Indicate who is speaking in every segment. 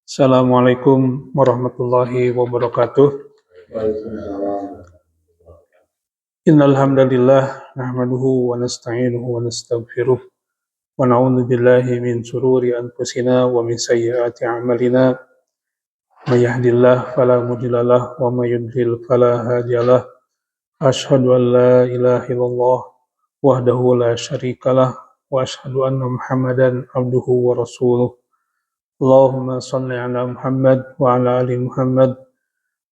Speaker 1: Assalamualaikum warahmatullahi wabarakatuh. Innal hamdalillah nahmaduhu wa nasta'inuhu wa nastaghfiruh wa na'udzu billahi min shururi anfusina wa min sayyiati a'malina. May yahdihillahu fala mudhillalah wa may yudhlil fala hadiyalah. Asyhadu an la ilaha illallah wahdahu la syarikalah wa asyhadu anna Muhammadan abduhu wa rasuluh. Allahumma shalli ala Muhammad wa ala ali Muhammad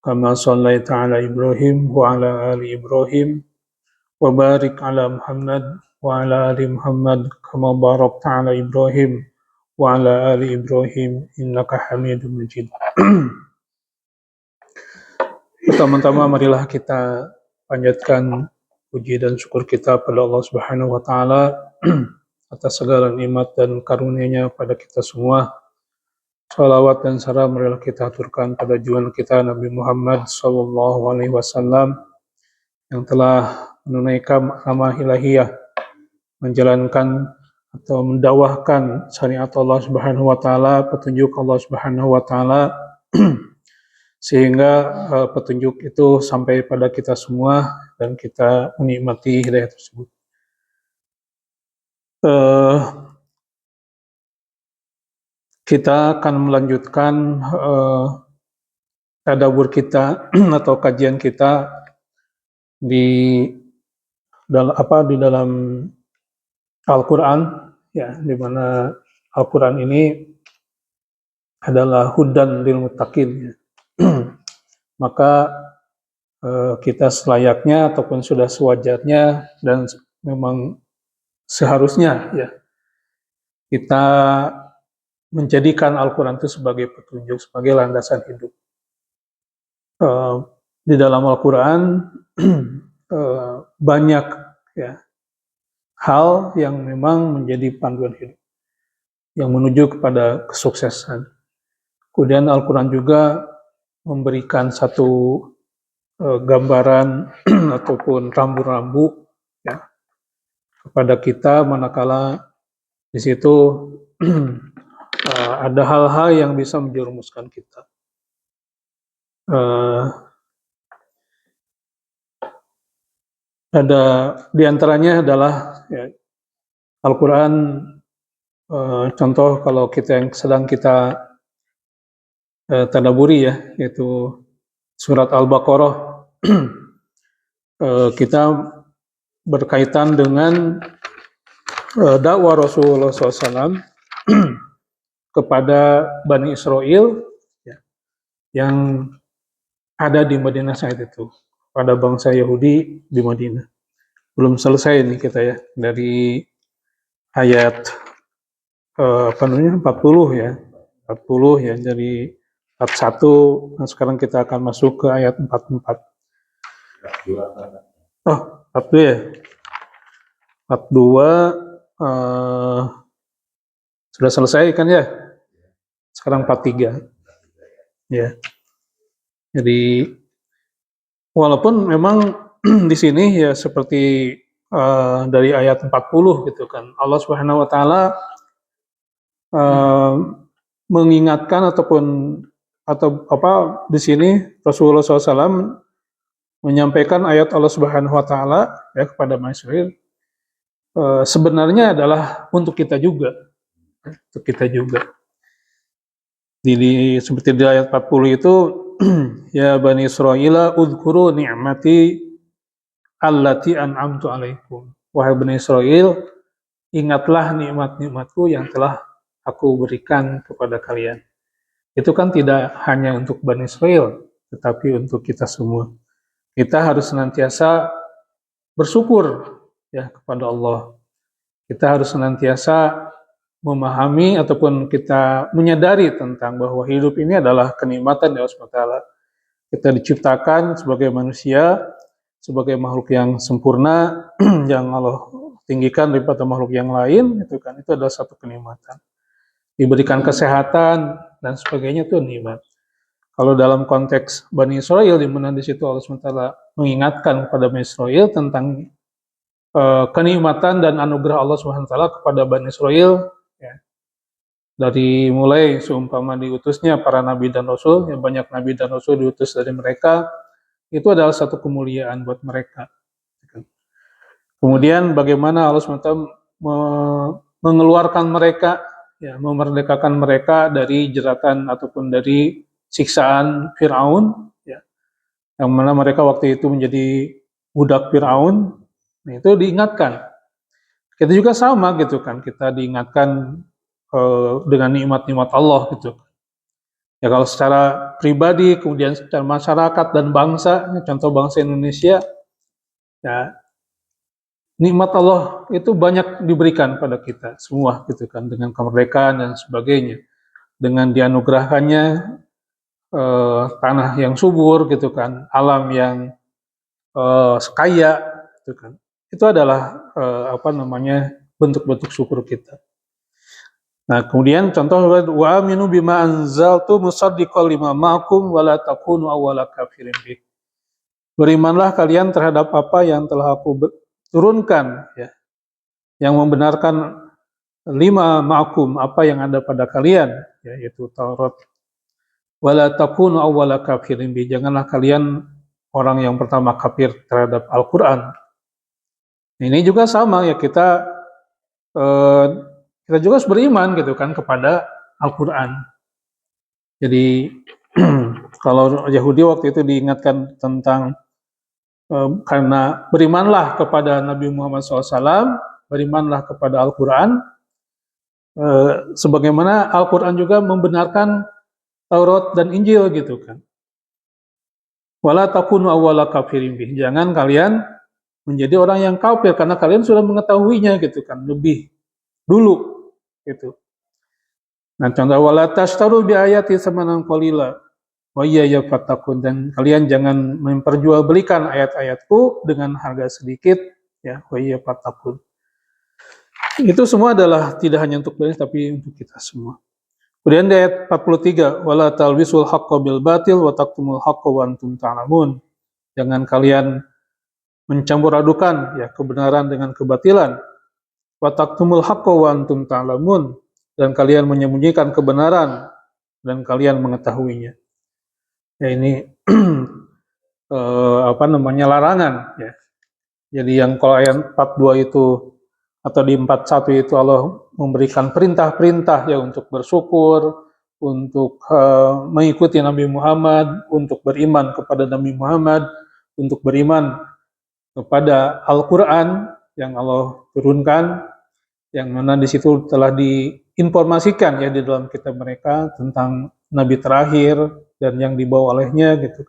Speaker 1: kama shallaita ala Ibrahim wa ala ali Ibrahim wa barik ala Muhammad wa ala ali Muhammad kama barakta ala Ibrahim wa ala ali Ibrahim innaka Hamidum Majid. Pertama-tama marilah kita panjatkan puji dan syukur kita pada Allah Subhanahu wa taala atas segala nikmat dan karunia-Nya pada kita semua. Salawat dan salam marilah kita aturkan pada junjungan kita Nabi Muhammad sallallahu alaihi wasallam yang telah menunaikan amanah ilahiyah, menjalankan atau mendakwahkan syariat Allah Subhanahu wa taala, petunjuk Allah Subhanahu wa taala sehingga petunjuk itu sampai pada kita semua dan kita menikmati hidayah tersebut. Kita akan melanjutkan tadabbur kita atau kajian kita di dalam Al-Quran, ya, di mana Al-Quran ini adalah hudan lil muttaqin. Maka kita selayaknya ataupun sudah sewajarnya dan memang seharusnya, ya, kita menjadikan Al-Quran itu sebagai petunjuk, sebagai landasan hidup. Di dalam Al-Quran banyak, ya, hal yang memang menjadi panduan hidup, yang menuju kepada kesuksesan. Kemudian Al-Quran juga memberikan satu gambaran ataupun rambu-rambu, ya, kepada kita manakala di situ ada hal-hal yang bisa menjerumuskan kita. Ada diantaranya adalah, ya, Al-Quran, contoh kalau kita yang sedang kita tadabburi, ya, yaitu surat Al-Baqarah, kita berkaitan dengan dakwah Rasulullah SAW kepada Bani Israel, ya, yang ada di Madinah saat itu, pada bangsa Yahudi di Madinah. Belum selesai nih kita, ya, dari ayat 40, ya, 40, ya, dari 41. Nah, sekarang kita akan masuk ke ayat 44. Oh, 42, ya. 42 sudah selesai kan, ya? Sekarang 43. Ya. Jadi walaupun memang di sini, ya, seperti dari ayat 40 gitu kan, Allah Subhanahu wa taala mengingatkan atau di sini Rasulullah SAW menyampaikan ayat Allah Subhanahu wa taala, ya, kepada Bani Israil, sebenarnya adalah untuk kita juga. Untuk kita juga. Seperti di ayat 40 itu, ya Bani Israil, udhkuru ni'mati allati an'amtu alaikum. Wahai Bani Israil, ingatlah nikmat-nikmatku yang telah aku berikan kepada kalian. Itu kan tidak hanya untuk Bani Israil, tetapi untuk kita semua. Kita harus senantiasa bersyukur, ya, kepada Allah. Kita harus senantiasa memahami ataupun kita menyadari tentang bahwa hidup ini adalah kenikmatan dari Allah SWT. Kita diciptakan sebagai manusia, sebagai makhluk yang sempurna, yang Allah tinggikan daripada makhluk yang lain, itu kan, itu adalah satu kenikmatan. Diberikan kesehatan dan sebagainya, itu nikmat. Kalau dalam konteks Bani Israil, di mana di situ Allah SWT mengingatkan kepada Bani Israil tentang kenikmatan dan anugerah Allah SWT kepada Bani Israil, ya, dari mulai seumpama diutusnya para nabi dan rasul, yang banyak nabi dan rasul diutus dari mereka, itu adalah satu kemuliaan buat mereka. Kemudian bagaimana Allah SWT mengeluarkan mereka, ya, memerdekakan mereka dari jeratan ataupun dari siksaan Fir'aun, ya, yang mana mereka waktu itu menjadi budak Fir'aun. Nah, itu diingatkan. Kita juga sama gitu kan, kita diingatkan dengan nikmat-nikmat Allah gitu. Ya kalau secara pribadi, kemudian secara masyarakat dan bangsa, contoh bangsa Indonesia, ya nikmat Allah itu banyak diberikan pada kita semua gitu kan, dengan kemerdekaan dan sebagainya, dengan dianugerahkannya tanah yang subur gitu kan, alam yang kaya gitu kan. Itu adalah bentuk-bentuk syukur kita. Nah, kemudian contoh wa aminu bima anzaltu musaddiqal lima ma'akum wa la takunu awwala kafirin bih. Berimanlah kalian terhadap apa yang telah aku turunkan, ya, yang membenarkan lima ma'akum, apa yang ada pada kalian, yaitu Taurat. Wa la takunu awwala kafirin bih. Janganlah kalian orang yang pertama kafir terhadap Al-Qur'an. Ini juga sama ya, kita juga harus beriman gitu kan kepada Al-Quran. Jadi kalau Yahudi waktu itu diingatkan tentang karena berimanlah kepada Nabi Muhammad SAW, berimanlah kepada Al-Quran, sebagaimana Al-Quran juga membenarkan Taurat dan Injil gitu kan. Wala takunu awwala kafirin bih. Jangan kalian menjadi orang yang kafir karena kalian sudah mengetahuinya gitu kan, lebih dulu gitu. Nah, contoh wala tashtaru bi ayati samanan qalila wa iyya fattaqun, dan kalian jangan memperjualbelikan ayat-ayatku dengan harga sedikit, ya, wa iyya fattaqun. Itu semua adalah tidak hanya untuk kalian tapi untuk kita semua. Kemudian di ayat 43, wala talbisul haqqo bil batil wa taqtumul haqqo wa antum ta'lamun. Jangan kalian mencampur adukan, ya, kebenaran dengan kebatilan. Wa taqtumul haqqo wa antum ta'lamun, dan kalian menyembunyikan kebenaran dan kalian mengetahuinya. Ya, ini larangan, ya. Jadi yang kalau ayat 42 itu atau di 41 itu Allah memberikan perintah-perintah, ya, untuk bersyukur, untuk mengikuti Nabi Muhammad, untuk beriman kepada Nabi Muhammad, untuk beriman kepada Al-Quran yang Allah turunkan, yang mana di situ telah diinformasikan, ya, di dalam kitab mereka tentang Nabi terakhir dan yang dibawa olehnya gitu.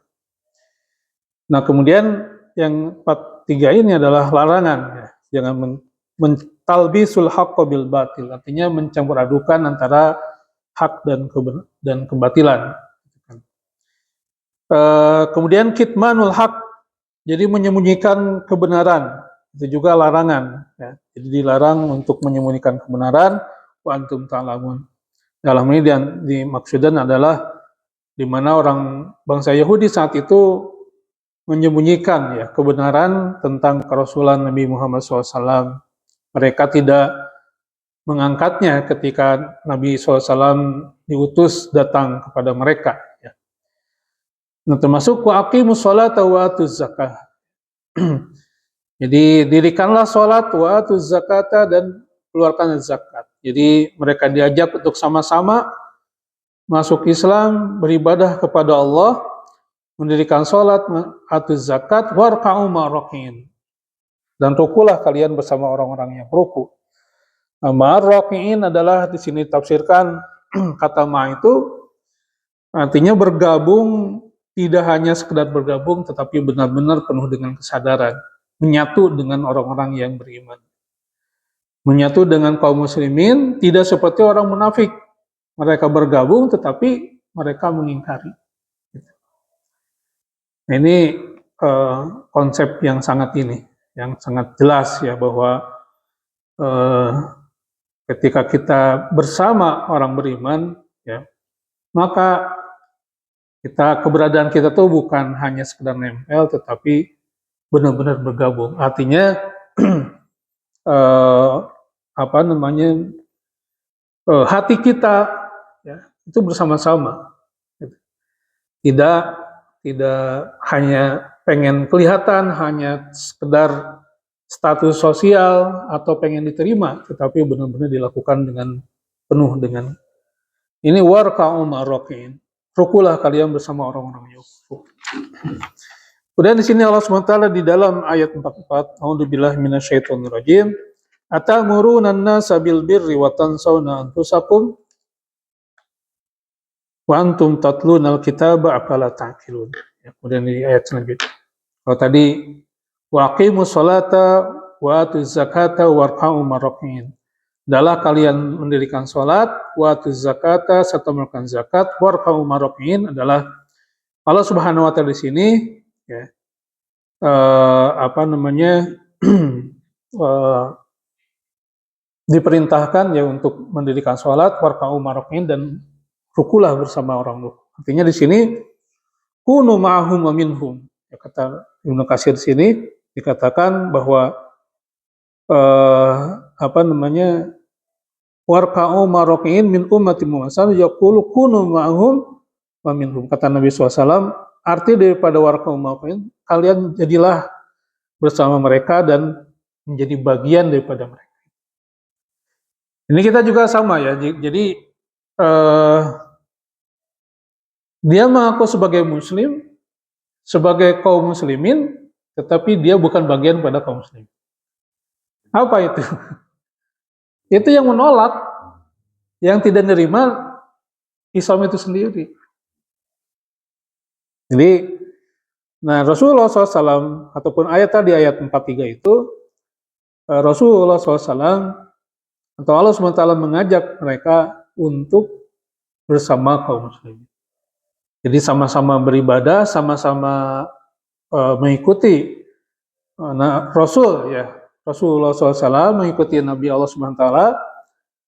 Speaker 1: Nah, kemudian yang 43 ini adalah larangan, ya. Jangan mentalbisul haqqo bil batil, artinya mencampur adukan antara hak dan kebatilan. Kemudian kitmanul haq, jadi menyembunyikan kebenaran, itu juga larangan, ya. Jadi dilarang untuk menyembunyikan kebenaran, wa antum ta'lamun. Dalam ini dimaksudkan adalah di mana orang bangsa Yahudi saat itu menyembunyikan, ya, kebenaran tentang kerasulan Nabi Muhammad SAW. Mereka tidak mengangkatnya ketika Nabi SAW diutus datang kepada mereka, ya. Nah, termasuk wa aqimus sholata wa atuz zakah. Jadi dirikanlah sholat, wa atuz zakata, dan keluarkan zakat. Jadi mereka diajak untuk sama-sama masuk Islam, beribadah kepada Allah, mendirikan sholat, atuz zakat, warka'u ma'rakin, dan rukulah kalian bersama orang-orang yang ruku. Ma'rakin adalah di sini tafsirkan kata ma itu artinya bergabung, tidak hanya sekedar bergabung tetapi benar-benar penuh dengan kesadaran, menyatu dengan orang-orang yang beriman, menyatu dengan kaum muslimin, tidak seperti orang munafik. Mereka bergabung tetapi mereka mengingkari. Ini konsep yang sangat jelas, ya, bahwa ketika kita bersama orang beriman, ya, maka keberadaan kita tuh bukan hanya sekedar nempel tetapi benar-benar bergabung. Artinya hati kita ya itu bersama-sama. Tidak tidak hanya pengen kelihatan, hanya sekedar status sosial atau pengen diterima, tetapi benar-benar dilakukan dengan penuh dengan ini warka'u ma'rokin. Rukulah kalian bersama orang-orang yang ruku. Kemudian di sini Allah SWT di dalam ayat 44, A'udzubillahi minasyaitonirrajim, atamuruna an-nasa bil birri wa tansawna anfusakum wa antum tatluna al-kitaba afala ta'qilun. Ya, kemudian di ayat selanjutnya. Kalau tadi wa aqimus sholata wa atuz zakata warka'u ma'rokin. Adalah kalian mendirikan sholat, wa atuz zakata serta melakukan zakat, warka'u ma'rokin adalah Allah Subhanahu wa taala di sini ya, diperintahkan ya untuk mendirikan sholat, warka'u ma'rokin dan rukulah bersama orang ruku. Artinya di sini kunu ma'hum wa minhum. Ya, kata Ibnu Katsir di sini dikatakan bahwa warka'u ma'rokin min ummati Muhammad yaqulu kunu ma'hum wa minhum. Kata Nabi SAW, arti daripada warka'u ma'rokin, kalian jadilah bersama mereka dan menjadi bagian daripada mereka. Ini kita juga sama ya. Jadi dia mengaku sebagai muslim, sebagai kaum muslimin, tetapi dia bukan bagian pada kaum muslim. Apa itu? Itu yang menolak, yang tidak menerima Islam itu sendiri. Jadi, nah Rasulullah SAW ataupun ayat tadi ayat 43 itu Rasulullah SAW atau Allah SWT mengajak mereka untuk bersama kaum muslimin. Jadi sama-sama beribadah, sama-sama mengikuti Rasulullah SAW mengikuti Nabi Allah SWT,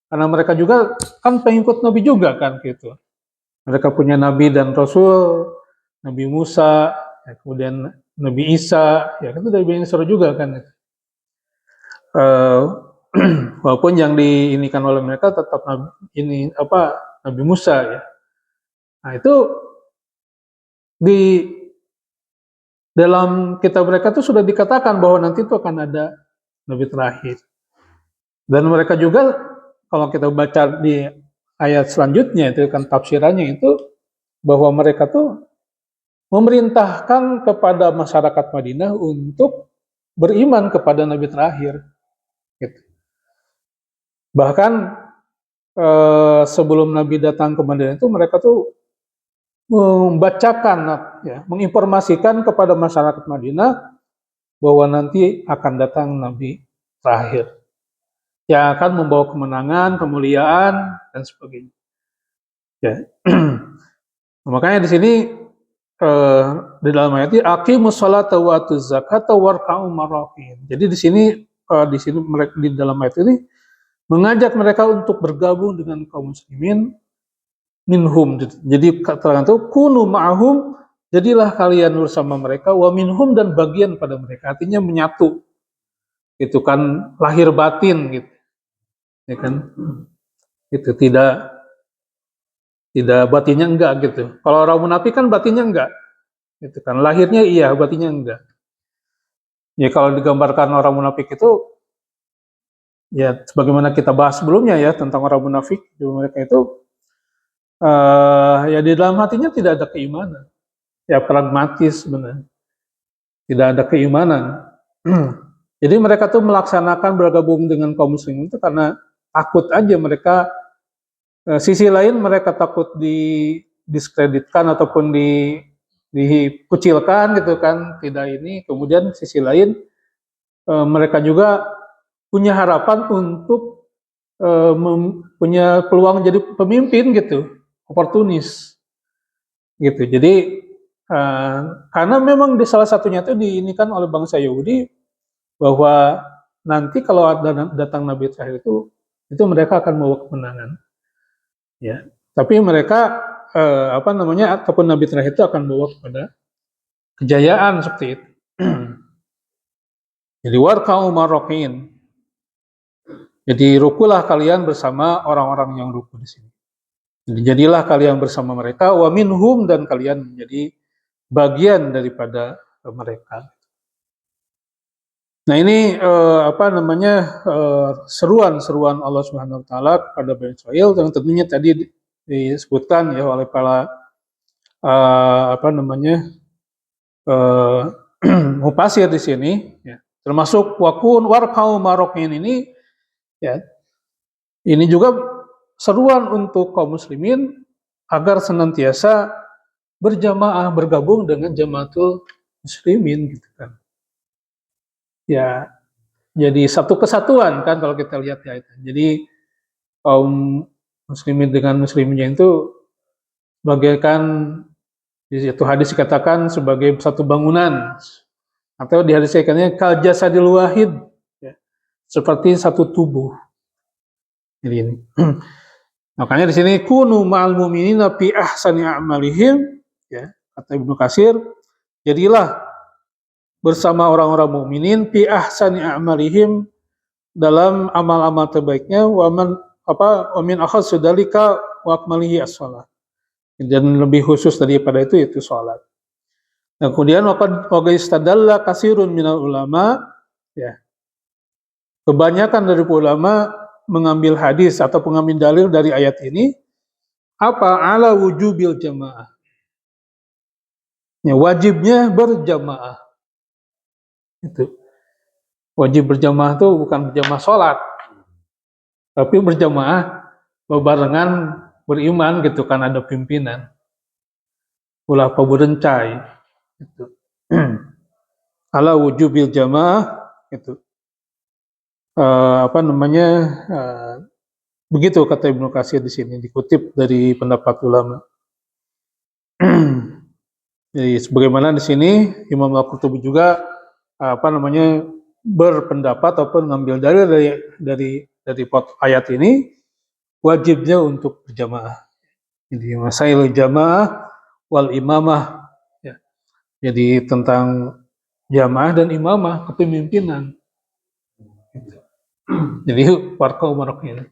Speaker 1: karena mereka juga kan pengikut Nabi juga kan gitu. Mereka punya Nabi dan Rasul, Nabi Musa, ya, kemudian Nabi Isa, ya itu dari Bani Israil juga kan. Walaupun yang diinikan oleh mereka tetap Nabi Musa ya. Nah itu di dalam kitab mereka itu sudah dikatakan bahwa nanti itu akan ada Nabi terakhir. Dan mereka juga kalau kita baca di ayat selanjutnya itu kan tafsirannya itu bahwa mereka tuh memerintahkan kepada masyarakat Madinah untuk beriman kepada Nabi terakhir. Gitu. Bahkan sebelum Nabi datang ke Madinah itu mereka tuh membacakan, ya, menginformasikan kepada masyarakat Madinah bahwa nanti akan datang Nabi terakhir yang akan membawa kemenangan, kemuliaan dan sebagainya. Ya. Makanya di sini di dalam ayat ini aqimus sholata wa atuz zakata warka'u ma'rokin. Jadi di sini di dalam ayat ini mengajak mereka untuk bergabung dengan kaum muslimin minhum. Jadi keterangan itu kunu ma'hum, jadilah kalian bersama mereka, wa minhum dan bagian pada mereka. Artinya menyatu. Itu kan lahir batin gitu. Ya kan? Itu tidak batinnya enggak gitu. Kalau orang munafik kan batinnya enggak. Itu kan lahirnya iya, batinnya enggak. Ya kalau digambarkan orang munafik itu ya sebagaimana kita bahas sebelumnya ya tentang orang munafik, mereka itu ya di dalam hatinya tidak ada keimanan, ya pragmatis sebenarnya, tidak ada keimanan. Jadi mereka tuh melaksanakan bergabung dengan kaum muslimin itu karena takut aja mereka. Sisi lain mereka takut didiskreditkan ataupun dikucilkan gitu kan, tidak ini. Kemudian sisi lain mereka juga punya harapan untuk punya peluang jadi pemimpin gitu. Oportunis gitu. Jadi karena memang di salah satunya itu diinikan oleh bangsa Yahudi bahwa nanti kalau ada datang Nabi terakhir itu mereka akan membawa kemenangan. Ya, tapi mereka ataupun Nabi terakhir itu akan membawa kepada kejayaan seperti itu. Jadi warka'u ma'rokin. Jadi rukulah kalian bersama orang-orang yang ruku di sini. Jadi jadilah kalian bersama mereka, wa minhum, dan kalian menjadi bagian daripada mereka. Nah ini seruan-seruan Allah Subhanahu Wa Taala kepada Bani Israil, yang tentunya tadi disebutkan ya oleh para mufasir di sini, ya. Termasuk wakun warkau marokin ini, ya, ini juga seruan untuk kaum muslimin agar senantiasa berjamaah, bergabung dengan jamaatul muslimin, gitu kan. Ya, jadi satu kesatuan kan kalau kita lihat ya itu. Jadi kaum muslimin dengan muslimnya itu bagaikan di satu hadis dikatakan sebagai satu bangunan, atau di hadis ikannya kal jasadil wahid, ya, seperti satu tubuh. Jadi ini. Makanya di sini kunu ma'al mu'minina fi ahsani a'malihim, ya, kata Ibnu Katsir, jadilah bersama orang-orang mukminin fi ahsani a'malihim, dalam amal-amal terbaiknya, wa min akhas dzalika wa akmalihi as-shalah. Dan lebih khusus daripada itu salat. Nah, kemudian waqad istadalla katsirun minal ulama, ya. Kebanyakan dari ulama mengambil hadis atau mengambil dalil dari ayat ini ala wujubil jamaah. Ya, wajibnya berjamaah. Itu. Wajib berjamaah itu bukan berjamaah sholat, tapi berjamaah bebarengan beriman, gitu kan, ada pimpinan. Ulah paburencai itu. Ala wujubil jamaah itu. Begitu kata Ibnu Katsir di sini, dikutip dari pendapat ulama. Jadi sebagaimana di sini Imam Al-Qurtubi juga berpendapat ataupun mengambil dalil dari ayat ini, wajibnya untuk berjamaah. Jadi masail jamaah wal imamah, ya. Jadi tentang jamaah dan imamah, kepemimpinan. Jadi warkau maroknya.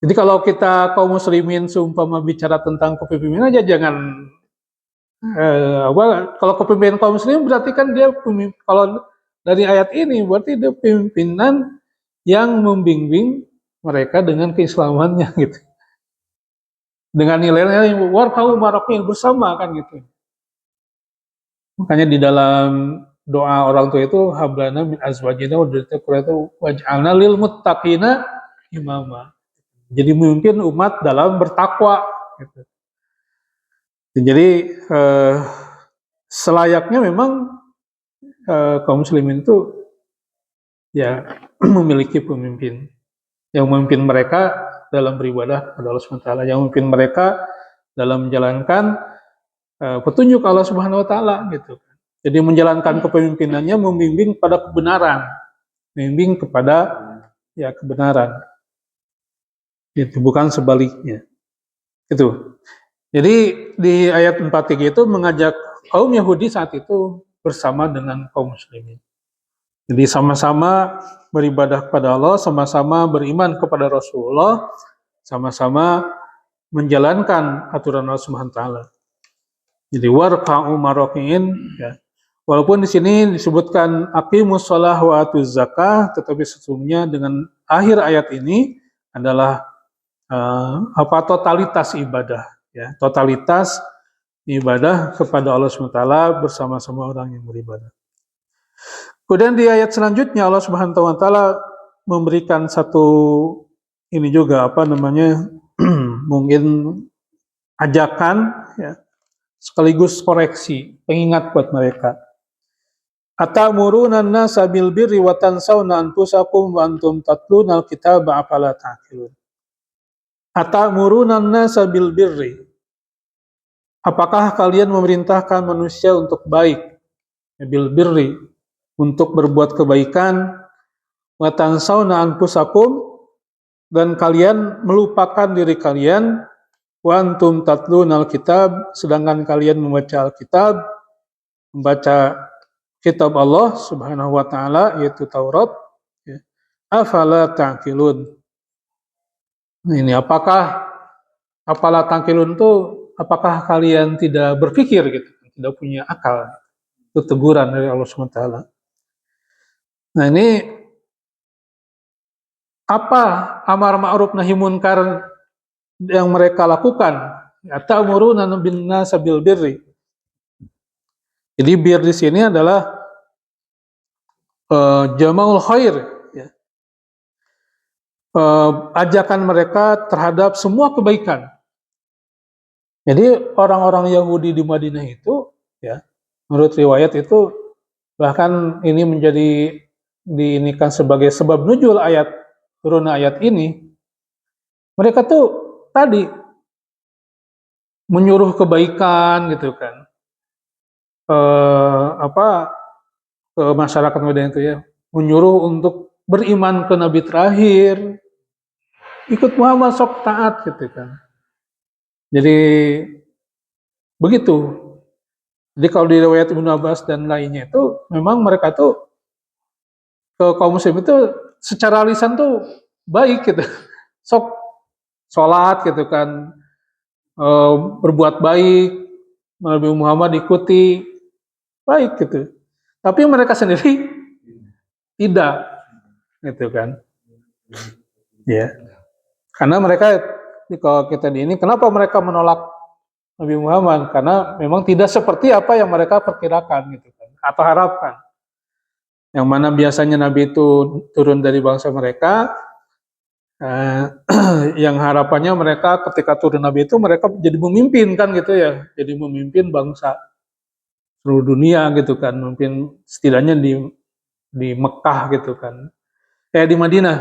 Speaker 1: Jadi kalau kita kaum muslimin seumpama bicara tentang kepemimpinan aja, jangan kalau kepemimpinan kaum muslim berarti kan dia kalau dari ayat ini berarti dia pimpinan yang membimbing mereka dengan keislamannya, gitu. Dengan nilai-nilai warkau maroknya bersama kan, gitu. Makanya di dalam doa orang tua itu hablana min azwajina wa dzurriyyatina waj'alna lil muttaqina imama. Jadi memimpin umat dalam bertakwa, gitu. Jadi selayaknya memang kaum muslimin itu ya memiliki pemimpin yang memimpin mereka dalam beribadah kepada Allah Subhanahu wa taala, yang memimpin mereka dalam menjalankan petunjuk Allah Subhanahu wa taala, gitu. Jadi menjalankan kepemimpinannya membimbing pada kebenaran, membimbing kepada ya kebenaran. Itu bukan sebaliknya. Itu. Jadi di ayat 43 itu mengajak kaum Yahudi saat itu bersama dengan kaum muslimin. Jadi sama-sama beribadah kepada Allah, sama-sama beriman kepada Rasulullah, sama-sama menjalankan aturan Allah Subhanahu wa taala. Jadi warka'u marokin, ya. Walaupun di sini disebutkan aqimus shalah wa atuz zakah, tetapi sesungguhnya dengan akhir ayat ini adalah totalitas ibadah, ya, totalitas ibadah kepada Allah Subhanahu wa taala bersama-sama orang yang beribadah. Kemudian di ayat selanjutnya Allah Subhanahu wa taala memberikan satu ini juga mungkin ajakan, ya, sekaligus koreksi, pengingat buat mereka. Atamuruna an-nasa bil birri wa tansawna anfusakum wa antum tatluna al-kitaba afala ta'qilun. Atamuruna an-nasa bil birri. Apakah kalian memerintahkan manusia untuk baik, bil birri, untuk berbuat kebaikan, wa tansawna anfusakum, dan kalian melupakan diri kalian, wa antum tatluna al-kitab, sedangkan kalian membaca Alkitab, membaca kitab Allah Subhanahu wa taala, yaitu Taurat, ya. afala ta'qilun. Nah, ini apalah ta'qilun itu apakah kalian tidak berpikir gitu, tidak punya akal? Itu teguran dari Allah Subhanahu wa taala. Nah, ini apa amar ma'ruf nahi munkar yang mereka lakukan? Ya, ta'muruna bin nasi bil birri. Jadi bir di sini adalah jamaul khair, ya. Ajakan mereka terhadap semua kebaikan. Jadi orang-orang Yahudi di Madinah itu, ya, menurut riwayat itu bahkan ini menjadi diinikan sebagai sebab nuzul ayat turun ayat ini. Mereka tuh tadi menyuruh kebaikan gitu kan, apa ke masyarakat Madinah itu ya, menyuruh untuk beriman ke Nabi terakhir, ikut Muhammad sok taat gitu kan. Jadi begitu. Jadi kalau di riwayat Ibnu Abbas dan lainnya itu memang mereka tuh ke kaum muslim itu secara lisan tuh baik gitu. Sok sholat gitu kan, berbuat baik, Nabi Muhammad ikuti, baik gitu. Tapi mereka sendiri tidak gitu kan. Ya. Karena mereka kalau kita di ini kenapa mereka menolak Nabi Muhammad? Karena memang tidak seperti apa yang mereka perkirakan gitu kan atau harapkan. Yang mana biasanya Nabi itu turun dari bangsa mereka, yang harapannya mereka ketika turun Nabi itu mereka jadi memimpin kan gitu ya, jadi memimpin bangsa seluruh dunia gitu kan, memimpin setidaknya di Mekah gitu kan, di Madinah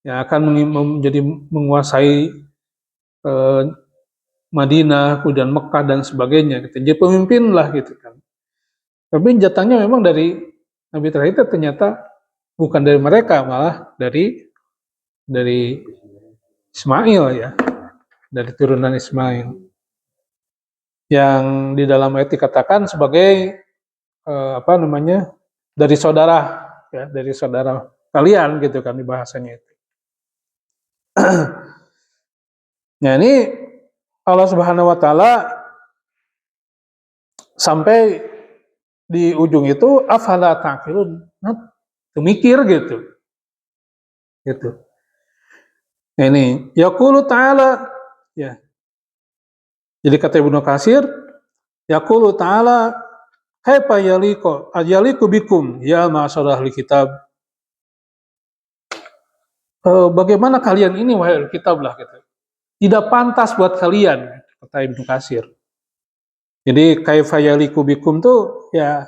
Speaker 1: yang akan menjadi menguasai Madinah, kemudian Mekah dan sebagainya gitu. Jadi pemimpin lah gitu kan. Tapi jatahnya memang dari Nabi terakhir ternyata bukan dari mereka, malah dari Ismail ya, dari turunan Ismail. Yang di dalam ayat dikatakan sebagai dari saudara ya, dari saudara kalian gitu kan di bahasanya itu. Nah, ini Allah Subhanahu wa taala sampai di ujung itu afala taqilun. Nah, mikir gitu. Gitu. Nah, ini yaqulu ta'ala ya. Jadi kata Ibnu Katsir, yaqulu ta'ala kaifa yaliqu bikum ya ma'syarah ahli kitab. Bagaimana kalian ini wahai ahli kitab lah gitu. Tidak pantas buat kalian kata Ibnu Katsir. Jadi kaifa yaliqu bikum tuh ya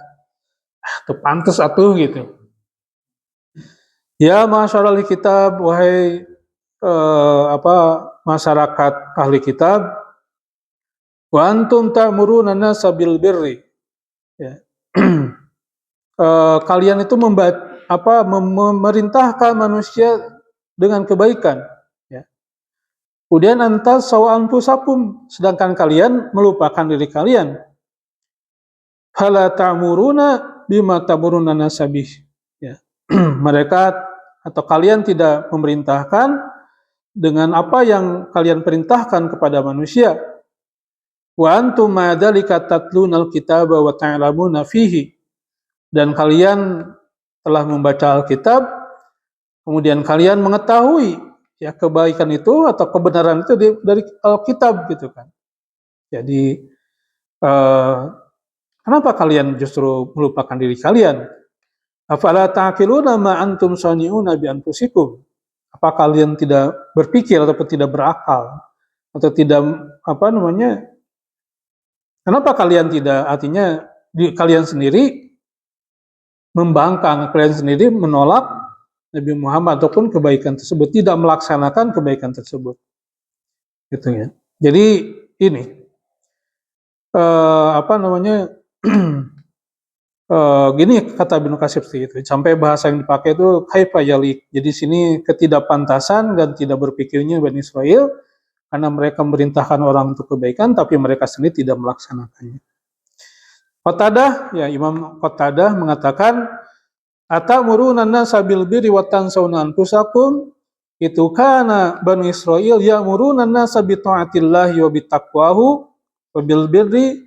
Speaker 1: tuh pantas atuh gitu. Ya ma'syarah ahli kitab wahai masyarakat ahli kitab, wa antum ta'muruna nasa bil birri. Ya. Kalian itu memerintahkan manusia dengan kebaikan. Ya. Kemudian antas sawa'an pusakum, sedangkan kalian melupakan diri kalian. Fala ta'muruna bima ta'muruna nasabih. Ya. Mereka atau kalian tidak memerintahkan dengan apa yang kalian perintahkan kepada manusia. Wa antum ma dzalika tatlunal kitaba wa ta'lamuna fihi. Dan kalian telah membaca Alkitab, kemudian kalian mengetahui ya kebaikan itu atau kebenaran itu dari Alkitab gitu kan. Jadi kenapa kalian justru melupakan diri kalian? Afala ta'qiluna ma antum sani'una bi anfusikum? Apa kalian tidak berpikir ataupun tidak berakal atau tidak kenapa kalian tidak, artinya kalian sendiri membangkang, kalian sendiri menolak Nabi Muhammad ataupun kebaikan tersebut, tidak melaksanakan kebaikan tersebut, gitu ya. Jadi ini gini kata Ibnu Katsir itu, sampai bahasa yang dipakai itu kaifa yalik. Jadi sini ketidakpantasan dan tidak berpikirnya Bani Israil karena mereka memerintahkan orang untuk kebaikan tapi mereka sendiri tidak melaksanakannya. Qatadah ya, Imam Qatadah mengatakan Atamuruna an-nasa bil birri wa tansawna anfusakum, itu kana Bani Israil ya'muruna an-nasa bi ta'atillahi wa bittaqwahu wa bil birri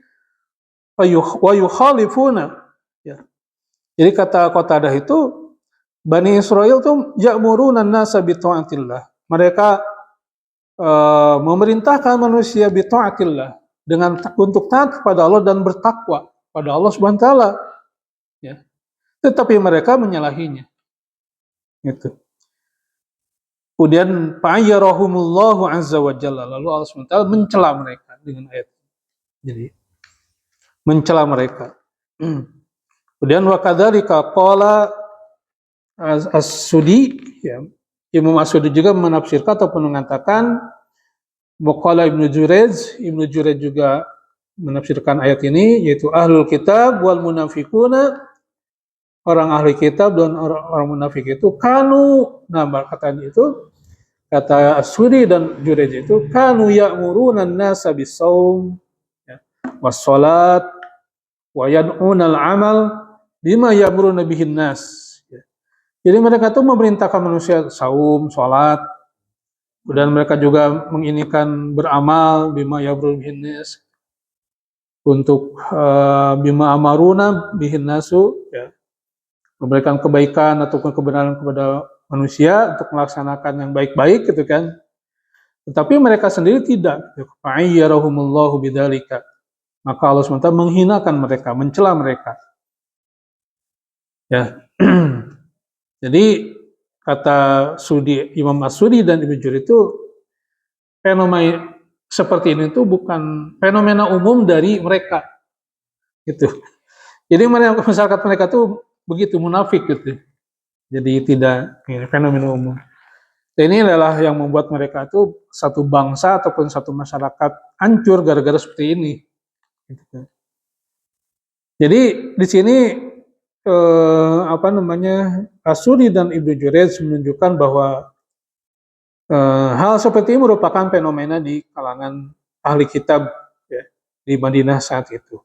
Speaker 1: wa yukhalifuna. Ya. Jadi kata Qatadah itu Bani Israil tuh ya'muruna an-nasa bi ta'atillah. Mereka memerintahkan manusia bi ta'atillah dengan untuk taat kepada Allah dan bertakwa pada Allah Subhanahu wa taala. Ya. Tetapi mereka menyalahinya. Gitu. Kemudian fa'ayyarahumullahu azza wa jalla, lalu Allah SWT mencela mereka dengan ayat. Jadi mencela mereka. Kemudian wa kadzalika qala As-Sudi, ya. Imam As-Sudi juga menafsirkan ataupun mengatakan Muqala Ibnu Jurayj juga menafsirkan ayat ini, yaitu ahlul kitab wal munafiquna, orang ahli kitab dan orang munafik itu kanu, nah perkataan itu kata As-Sudi dan Jurayj itu kanu ya'muruna an-nasa bis-shaum, ya, was-shalat wa yan'una al-amal bima ya'muruna bihin nas. Ya. Jadi mereka itu memerintahkan manusia saum, salat, dan mereka juga menginikan beramal bima ya'muruna bihin nas, untuk bima amaruna bihin nasu, ya, memberikan kebaikan ataupun kebenaran kepada manusia untuk melaksanakan yang baik-baik gitu kan. Tetapi mereka sendiri tidak. Fa'ayyarahumullahu bidzalika. Maka Allah SWT menghinakan mereka, mencela mereka. Ya. Jadi kata Imam As-Sudi dan Ibnu Jurayj itu fenomena seperti ini itu bukan fenomena umum dari mereka. Gitu. Jadi masyarakat mereka tuh begitu munafik gitu. Jadi tidak fenomena umum. Dan ini adalah yang membuat mereka itu satu bangsa ataupun satu masyarakat hancur gara-gara seperti ini. Jadi di sini As-Sudi dan Ibnu Jurayj menunjukkan bahwa hal seperti ini merupakan fenomena di kalangan ahli kitab, ya, di Madinah saat itu.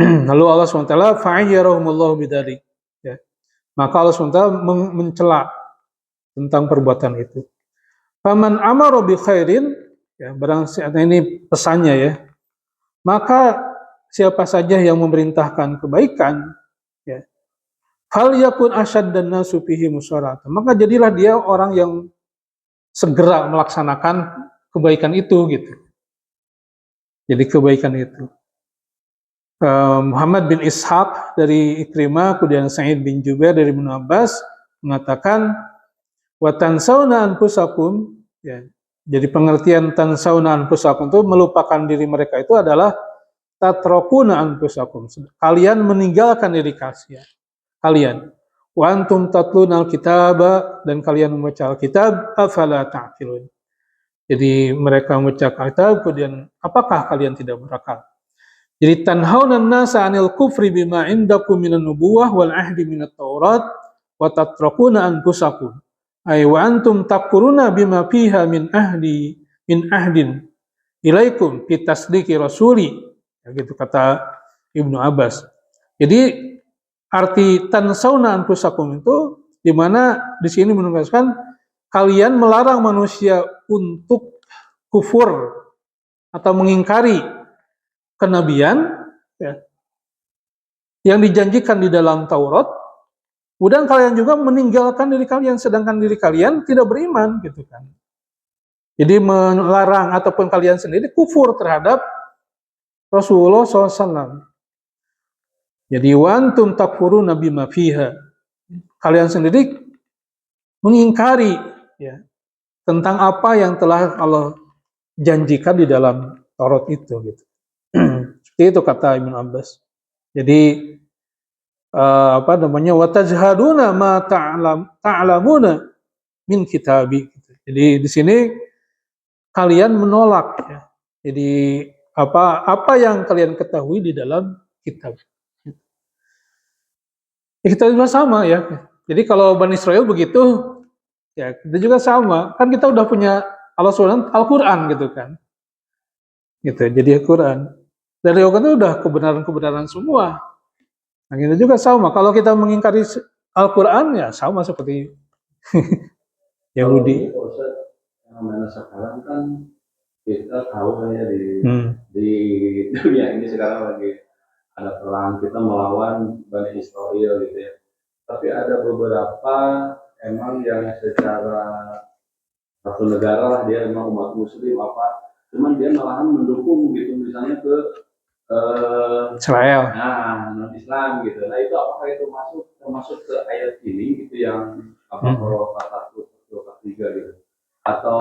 Speaker 1: Lalu Allah SWT fa'ayyarahumullahu bidzalik, ya. Maka Allah SWT mencela tentang perbuatan itu. Faman amara bi khairin, ya, barang siapa, ini pesannya ya. Maka siapa saja yang memerintahkan kebaikan, ya, fal yakun asyaddan nasu fihi musarata, maka jadilah dia orang yang segera melaksanakan kebaikan itu gitu. Jadi kebaikan itu. Muhammad bin Ishaq dari Ikrimah, kemudian Sa'id bin Jubair dari Ibnu Abbas mengatakan wa tansawna anfusakum, ya. Jadi pengertian tansawna anfusakum itu melupakan diri mereka itu adalah tatrokuna anfusakum, kalian meninggalkan diri kalian. Wa antum tatluna al-kitaba, dan kalian membaca Alkitab, afala ta'qilun. Jadi mereka membaca Alkitab, kemudian apakah kalian tidak berakal? Jadi tanhauna an-nasa 'anil kufri bima 'indakum minan nubuwah wal 'ahdi minat Taurat wa tatrokuna anfusakum. Ay wa antum takfuruna bima fiha min ahdin ilaikum fi tasdiqi rasuli, ya, gitu kata Ibnu Abbas. Jadi arti tansawna anfusakum itu di mana di sini menegaskan kalian melarang manusia untuk kufur atau mengingkari kenabian, ya, yang dijanjikan di dalam Taurat. Kemudian kalian juga meninggalkan diri kalian, sedangkan diri kalian tidak beriman, gitu kan. Jadi melarang ataupun kalian sendiri kufur terhadap Rasulullah SAW. Jadi wantum takfuruna bima fiha, kalian sendiri mengingkari, ya, tentang apa yang telah Allah janjikan di dalam Taurat itu, gitu. Seperti itu kata Ibnu Abbas. Jadi wa tajhaduna ma ta'lamuna min kitabi. Jadi di sini kalian menolak, ya. Jadi apa yang kalian ketahui di dalam kitab. Ya, kita juga sama ya. Jadi kalau Bani Israil begitu, ya kita juga sama. Kan kita udah punya Allah SWT Al-Quran gitu kan. Gitu. Jadi Al-Quran. Dari Al-Quran itu udah kebenaran-kebenaran semua. Nah, kita juga sama. Kalau kita mengingkari Al-Quran, ya sama seperti Yahudi.
Speaker 2: Yang mana sekarang kan kita tahu ya di dunia ini sekarang lagi ada perang, kita melawan Bani Israel gitu ya. Tapi ada beberapa emang yang secara satu negara lah dia memang umat muslim apa, cuman dia malahan mendukung gitu misalnya ke
Speaker 1: Israel.
Speaker 2: Nah, non Islam gitu. Nah itu apakah itu termasuk ke ayat ini gitu yang apa Al-Baqarah 1, 2, 3 gitu? Atau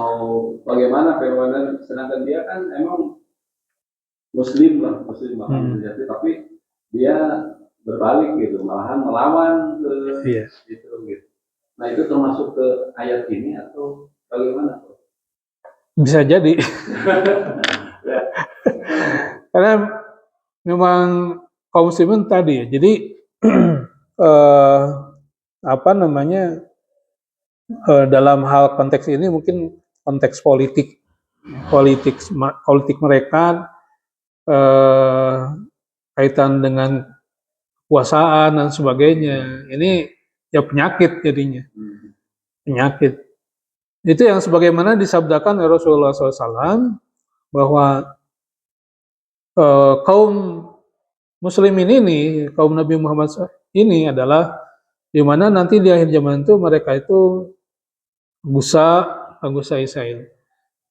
Speaker 2: bagaimana fenomena sedangkan dia kan emang Muslim bahkan sejati, tapi dia berbalik gitu, malahan melawan ke itu gitu. Nah itu termasuk ke ayat ini atau bagaimana?
Speaker 1: Bisa jadi. Karena memang kaum muslimin tadi ya. Jadi apa namanya dalam hal konteks ini mungkin konteks politik mereka kaitan dengan kekuasaan dan sebagainya. Ini ya penyakit jadinya. Penyakit. Itu yang sebagaimana disabdakan oleh Rasulullah SAW bahwa kaum muslimin ini, kaum Nabi Muhammad ini adalah di mana nanti di akhir zaman itu mereka itu Gusa Isail.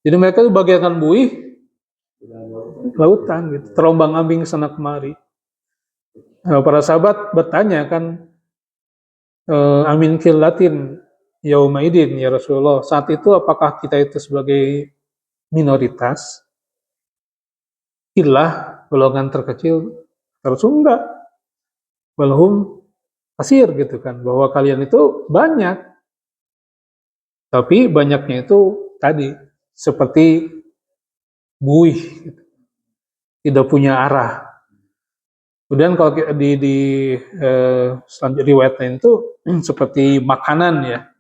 Speaker 1: Jadi mereka itu bagaikan buih lautan gitu, terombang-ambing sana kemari. Para sahabat bertanya kan, amin killatin yaumaidin ya Rasulullah. Saat itu apakah kita itu sebagai minoritas? Illah golongan terkecil? Terus enggak. Balhum kasir gitu kan, bahwa kalian itu banyak. Tapi banyaknya itu tadi seperti buih, gitu. Tidak punya arah. Kemudian kalau di selanjutnya riwayat lain itu seperti makanan ya,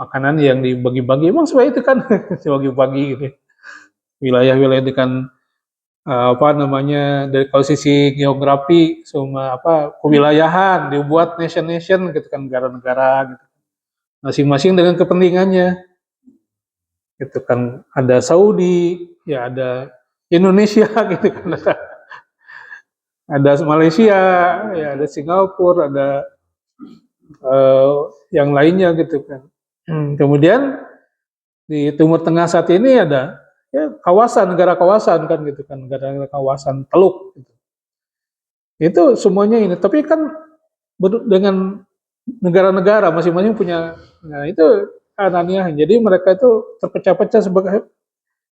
Speaker 1: makanan yang dibagi-bagi. Emang seperti itu kan, dibagi-bagi gitu. Wilayah-wilayah itu kan apa namanya dari kalau sisi geografi semua apa kewilayahan dibuat nation gitu kan, negara-negara gitu. Masing-masing dengan kepentingannya. Gitu kan, ada Saudi, ya ada Indonesia gitu kan. Ada Malaysia, ya ada Singapura, ada yang lainnya gitu kan. Kemudian di Timur Tengah saat ini ada ya kawasan, negara kawasan kan gitu kan, negara kawasan Teluk gitu. Itu semuanya ini, tapi kan dengan negara-negara masing-masing punya, nah itu anehnya. Jadi mereka itu terpecah-pecah sebagai,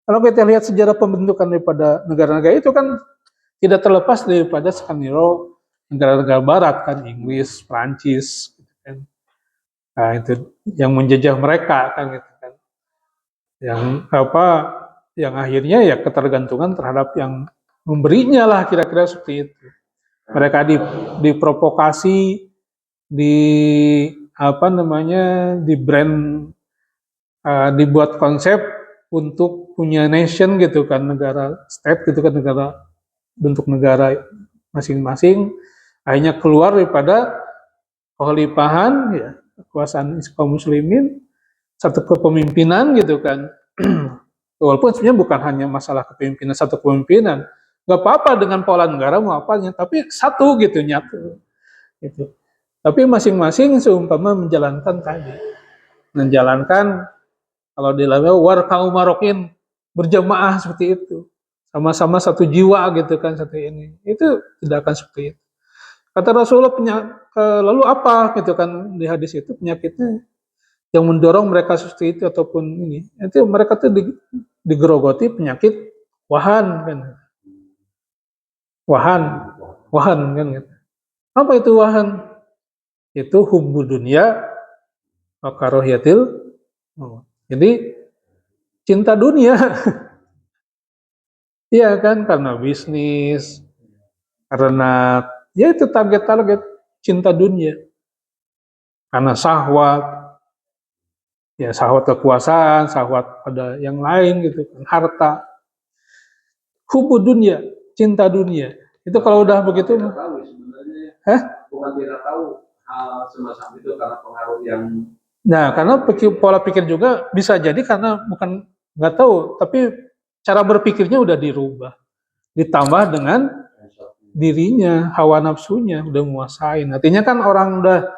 Speaker 1: kalau kita lihat sejarah pembentukan daripada negara-negara itu kan tidak terlepas daripada skenario negara-negara Barat kan, Inggris, Prancis, gitu kan. Nah itu yang menjajah mereka kan gitu kan. Yang apa, yang akhirnya ya ketergantungan terhadap yang memberinya lah kira-kira seperti itu. Mereka diprovokasi, di apa namanya, di brand, dibuat konsep untuk punya nation gitu kan, negara state gitu kan, negara bentuk negara masing-masing, akhirnya keluar daripada kekhalifahan ya, kekuasaan kaum muslimin, satu kepemimpinan gitu kan. Walaupun sebenarnya bukan hanya masalah kepemimpinan, satu kepemimpinan, nggak apa-apa dengan pola negara mau apanya, tapi satu gitu, nyatu gitu. Tapi masing-masing seumpama menjalankan kalau di dalamnya warkau marokin, berjamaah seperti itu, sama-sama satu jiwa gitu kan, satu ini, itu tidak akan seperti itu. Kata Rasulullah, lalu apa gitu kan di hadis itu, penyakitnya yang mendorong mereka seperti itu ataupun ini, itu mereka tuh digerogoti penyakit wahan kan, wahan kan gitu. Apa itu wahan? Itu hubbu dunia wa karahiyatil maut. Jadi cinta dunia. Iya kan, karena bisnis, karena ya itu target cinta dunia. Karena syahwat, ya syahwat kekuasaan, syahwat pada yang lain gitu kan, harta. Hubbu dunia, cinta dunia. Itu kalau udah begitu,
Speaker 2: Hah? bukan tidak tahu hal semacam itu karena pengaruh yang
Speaker 1: Nah, karena pola pikir juga bisa jadi karena bukan nggak tahu, tapi cara berpikirnya udah dirubah, ditambah dengan dirinya, hawa nafsunya udah menguasain. Artinya kan orang udah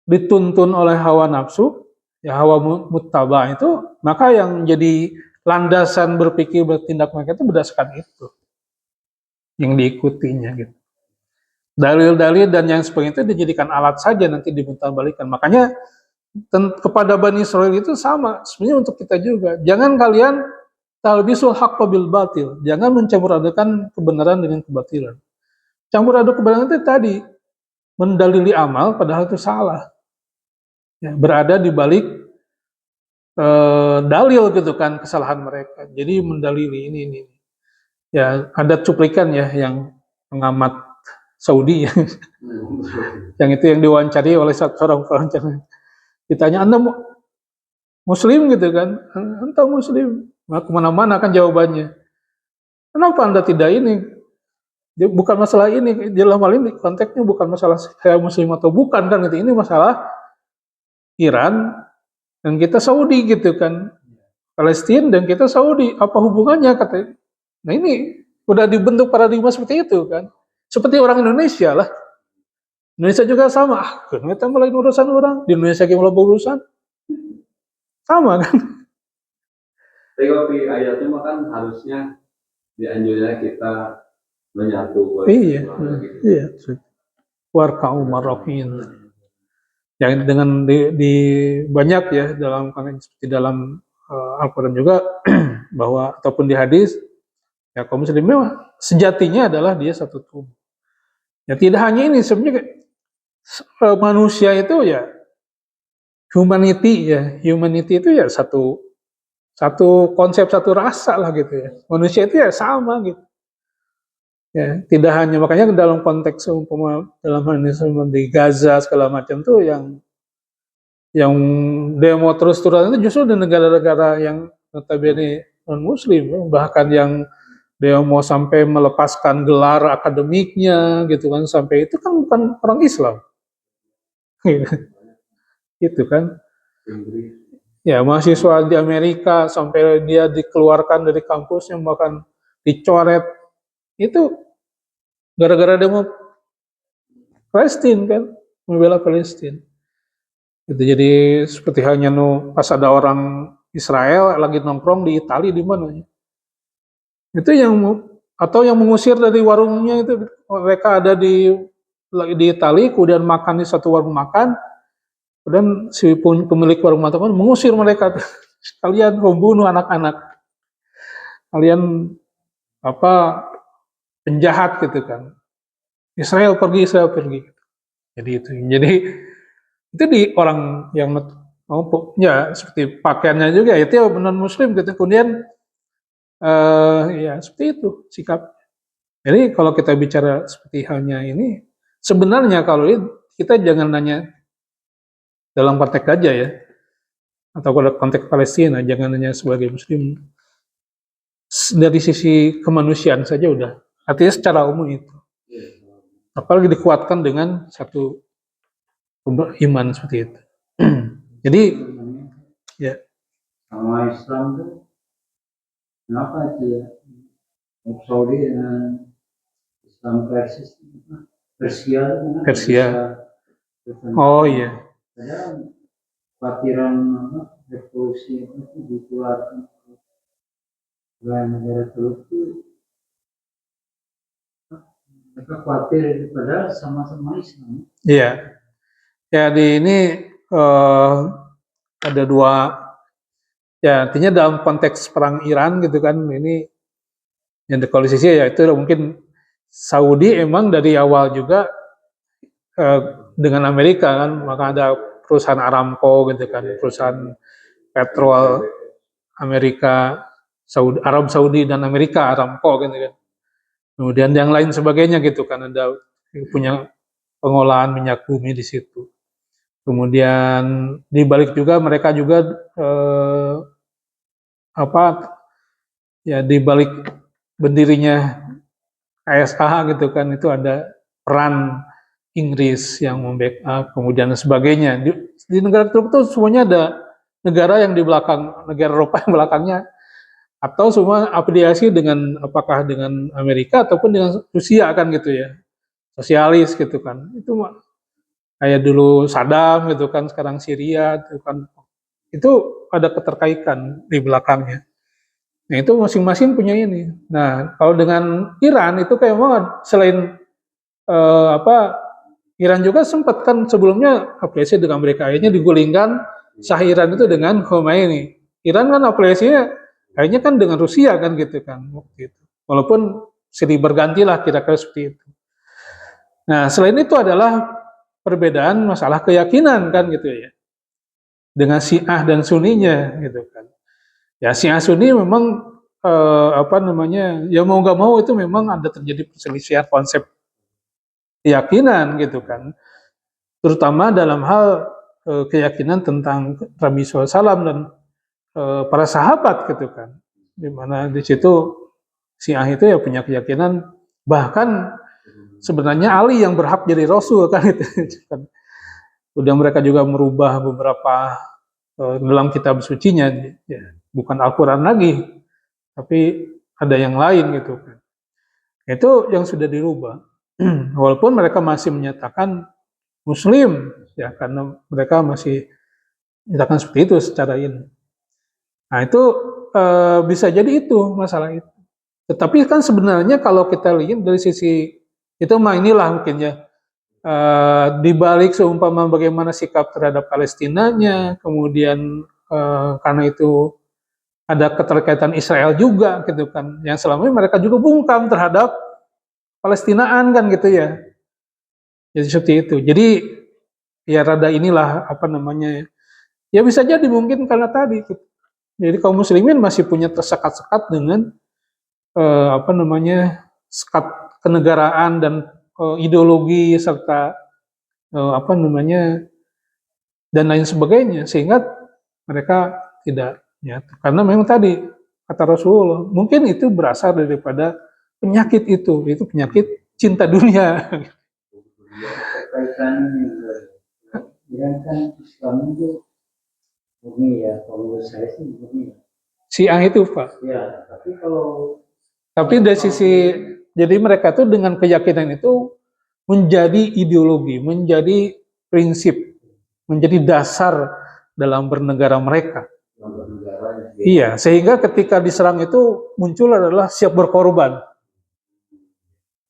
Speaker 1: dituntun oleh hawa nafsu, ya hawa muttaba itu, maka yang jadi landasan berpikir bertindak mereka itu berdasarkan itu, yang diikutinya gitu. Dalil-dalil dan yang sebagainya itu dijadikan alat saja nanti diputarbalikkan. Makanya kepada Bani Israil itu sama, sebenarnya untuk kita juga. Jangan kalian talbisul haqqa bil batil. Jangan mencampur adukan kebenaran dengan kebatilan. Campur aduk kebenaran itu tadi mendalili amal padahal itu salah. Ya, berada di balik dalil gitu kan kesalahan mereka. Jadi mendalili ini. Ya, ada cuplikan ya yang pengamat Saudi ya. Yang itu yang diwawancari oleh seorang pewawancara. Ditanya, Anda Muslim gitu kan? Anda Muslim. Nah, kemana-mana kan jawabannya. Kenapa Anda tidak ini? Bukan masalah ini. Dalam hal ini konteksnya bukan masalah saya Muslim atau bukan kan? Gitu. Ini masalah Iran dan kita Saudi gitu kan. Palestina dan kita Saudi. Apa hubungannya katanya? Nah ini udah dibentuk paradigma seperti itu kan. Seperti orang Indonesia lah. Indonesia juga sama. Kita mulai urusan orang. Di Indonesia kita mulai urusan. Sama kan.
Speaker 2: Tapi kalau di ayatnya mah kan harusnya dianjurnya kita menyatu.
Speaker 1: Iya. Warka'u marrokin. Yang dengan di banyak ya dalam seperti dalam Al-Quran juga bahwa ataupun di hadis ya kaum muslimin sejatinya adalah dia satu tubuh. Ya tidak hanya ini sebenarnya manusia itu ya humanity itu ya satu konsep, satu rasa lah gitu ya. Manusia itu ya sama gitu. Ya, tidak hanya makanya dalam konteks dalam hal ini di Gaza segala macam tuh yang demo terus-terusan itu justru di negara-negara yang notabene non-muslim, bahkan yang demo sampai melepaskan gelar akademiknya gitu kan, sampai itu kan bukan orang Islam. Gitu kan. Ya, mahasiswa di Amerika sampai dia dikeluarkan dari kampusnya bahkan dicoret itu gara-gara demo Palestina kan, membela Palestina. Gitu, jadi seperti halnya pas ada orang Israel lagi nongkrong di Italia di mana ya. Itu yang atau yang mengusir dari warungnya itu mereka ada di Italia kemudian makan di satu warung makan kemudian si pemilik warung makan mengusir mereka kalian membunuh anak-anak kalian apa penjahat gitu kan Israel pergi jadi itu di orang yang ya seperti pakaiannya juga itu ya non muslim gitu kemudian ya seperti itu sikap. Jadi kalau kita bicara seperti halnya ini sebenarnya kalau kita jangan nanya dalam konteks aja ya atau kalau konteks Palestina jangan hanya sebagai muslim dari sisi kemanusiaan saja udah artinya secara umum itu apalagi dikuatkan dengan satu iman seperti itu. Jadi ya
Speaker 3: sama Islam tuh kenapa itu ya Saudi dengan Islam Persia
Speaker 1: oh iya
Speaker 3: ada khawatiran revolusi itu dikeluarkan negara Teluk itu mereka khawatir padahal sama-sama Islam.
Speaker 1: Iya ya di ini ada dua ya artinya dalam konteks perang Iran gitu kan ini yang dekoalisasi ya itu mungkin Saudi emang dari awal juga dengan Amerika kan maka ada perusahaan Aramco gitu kan perusahaan petrol Amerika Arab Saudi dan Amerika Aramco gitu kan kemudian yang lain sebagainya gitu kan ada punya pengolahan minyak bumi di situ kemudian di balik juga mereka juga di balik berdirinya KSA gitu kan itu ada peran Inggris yang membackup, kemudian sebagainya. Di negara Turki itu semuanya ada negara yang di belakang, negara Eropa yang belakangnya, atau semua afiliasi dengan apakah dengan Amerika ataupun dengan Rusia kan gitu ya, sosialis gitu kan. Itu kayak dulu Saddam gitu kan, sekarang Syria gitu kan. Itu ada keterkaitan di belakangnya. Nah itu masing-masing punya ini. Nah kalau dengan Iran itu kayak mau selain apa Iran juga sempat kan sebelumnya afiliasi dengan mereka, akhirnya digulingkan Shah Iran itu dengan Khomeini. Iran kan afiliasinya akhirnya kan dengan Rusia kan gitu kan waktu itu. Walaupun silih bergantilah kira-kira seperti itu. Nah selain itu adalah perbedaan masalah keyakinan kan gitu ya. Dengan Syiah dan Sunninya gitu kan. Ya Syiah Sunni memang apa namanya, ya mau nggak mau itu memang ada terjadi perselisihan konsep keyakinan gitu kan, terutama dalam hal keyakinan tentang Nabi SAW dan para sahabat gitu kan, dimana di situ Syiah itu ya punya keyakinan bahkan sebenarnya Ali yang berhak jadi Rasul kan itu kan. Udah mereka juga merubah beberapa dalam kitab sucinya, ya, bukan Al-Quran lagi, tapi ada yang lain gitu kan. Itu yang sudah dirubah. Walaupun mereka masih menyatakan Muslim, ya karena mereka masih menyatakan seperti itu secara ini. Nah itu bisa jadi itu masalah itu. Tetapi kan sebenarnya kalau kita lihat dari sisi itu mah inilah mungkin ya, dibalik seumpama bagaimana sikap terhadap Palestinanya, kemudian karena itu ada keterkaitan Israel juga gitu kan, yang selama ini mereka juga bungkam terhadap Palestinaan kan gitu ya. Jadi seperti itu. Jadi ya rada inilah apa namanya, ya bisa jadi mungkin karena tadi. Jadi kaum muslimin masih punya tersekat-sekat dengan apa namanya, sekat kenegaraan dan ideologi serta apa namanya dan lain sebagainya, sehingga mereka tidak nyata. Karena memang tadi kata Rasulullah, mungkin itu berasal daripada penyakit itu penyakit cinta dunia.
Speaker 3: Kaitannya ya kan Islam itu murni ya, kalau menurut saya sih murni ya.
Speaker 1: Syiah itu Pak.
Speaker 3: Ya, tapi
Speaker 1: Dari sisi, jadi mereka tuh dengan keyakinan itu menjadi ideologi, menjadi prinsip, menjadi dasar dalam bernegara mereka. Iya, sehingga ketika diserang itu muncul adalah siap berkorban.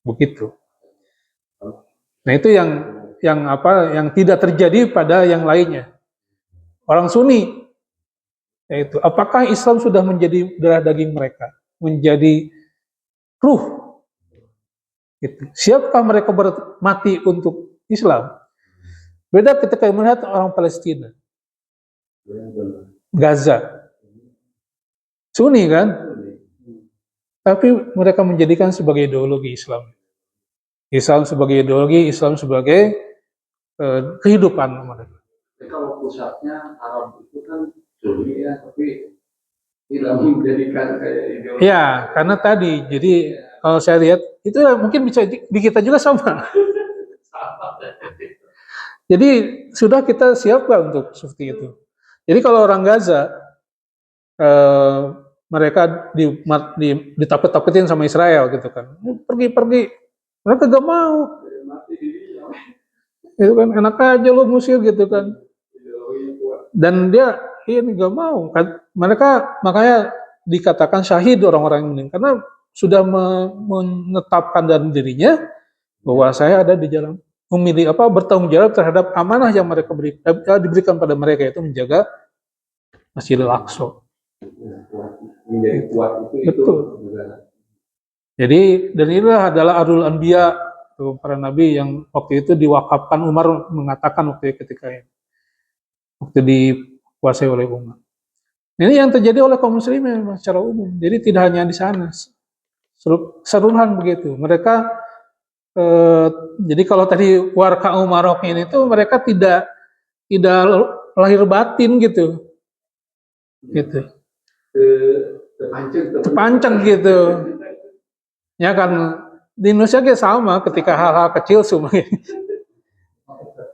Speaker 1: Begitu. Nah, itu yang apa yang tidak terjadi pada yang lainnya. Orang Sunni yaitu apakah Islam sudah menjadi darah daging mereka, menjadi ruh. Gitu. Siapkah mereka mati untuk Islam? Beda ketika melihat orang Palestina, Gaza, Sunni kan, tapi mereka menjadikan sebagai ideologi Islam. Islam sebagai ideologi, Islam sebagai kehidupan mereka.
Speaker 2: Kalau pusatnya Arab itu kan Sunni ya, tapi tidak menjadikan kayak ideologi.
Speaker 1: Ya, karena tadi, jadi kalau saya lihat itu mungkin bisa di kita juga sama. Jadi sudah kita siapkan untuk seperti itu. Jadi kalau orang Gaza, mereka ditakut-takutin sama Israel gitu kan, pergi, mereka gak mau. Itu kan enak aja lo musir gitu kan. Dan dia ini gak mau kan, mereka makanya dikatakan syahid orang-orang ini karena sudah menetapkan dalam dirinya bahwa saya ada di jalan memilih bertanggung jawab terhadap amanah yang mereka diberikan pada mereka, yaitu menjaga Masjidil Aqsa.
Speaker 2: Menjadi kuat itu.
Speaker 1: Betul. Jadi dan inilah adalah Arul Anbiya, para nabi yang waktu itu diwakafkan. Umar mengatakan waktu ketika dikuasai oleh Umar. Ini yang terjadi oleh kaum muslimin secara umum. Jadi tidak hanya di sana, seluruhan begitu. Mereka jadi kalau tadi warka Umarokin itu mereka tidak lahir batin gitu. Terpancang gitu. Ya kan di Indonesia kayak sama ketika hal-hal kecil semua